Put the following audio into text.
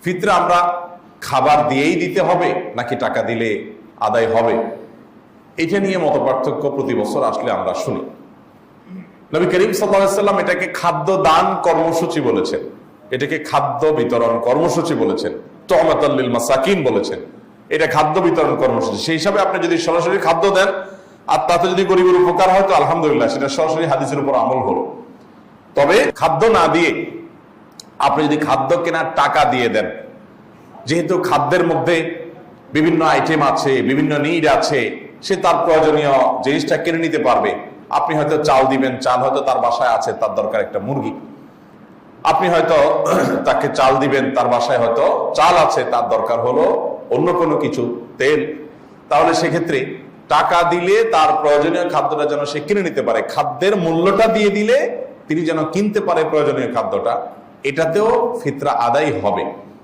ফিতরা আমরা খাবার দিয়েই দিতে হবে নাকি টাকা দিলে আদায় হবে, এটা নিয়ে মতপার্থক্য প্রতি বছর আসলে আমরা শুনি। নবী করিম সাল্লাল্লাহু আলাইহি ওয়াসাল্লাম এটাকে খাদ্য দান কর্মসূচি বলেছেন, এটাকে খাদ্য বিতরণ কর্মসূচি বলেছেন, তু'মাতাল লিল মাসাকিন বলেছেন। এটা খাদ্য বিতরণ কর্মসূচি। সেই হিসাবে আপনি যদি সরাসরি খাদ্য দেন আর তাতে যদি গরিবের উপকার হয় তো আলহামদুলিল্লাহ, সেটা সরাসরি হাদিসের উপর আমল হলো। তবে খাদ্য না দিয়ে আপনি যদি খাদ্য কেনার টাকা দিয়ে দেন, যেহেতু খাদ্যের মধ্যে বিভিন্ন আইটেম আছে, বিভিন্ন নিড আছে, সে তার প্রয়োজনীয় জিনিসটা কিনে নিতে পারবে। আপনি হয়তো চাল দিবেন, চাল হয়তো তার বাসায় আছে, তার দরকার একটা মুরগি। আপনি হয়তো তাকে চাল দিবেন, তার বাসায় হয়তো চাল আছে, তার দরকার হলো অন্য কোনো কিছু, তেল। তাহলে সেক্ষেত্রে টাকা দিলে তার প্রয়োজনীয় খাদ্যটা যেন সে কিনে নিতে পারে, খাদ্যের মূল্যটা দিয়ে দিলে তিনি যেন কিনতে পারে প্রয়োজনীয় খাদ্যটা, এটাতেও ফিতরা আদায় হবে।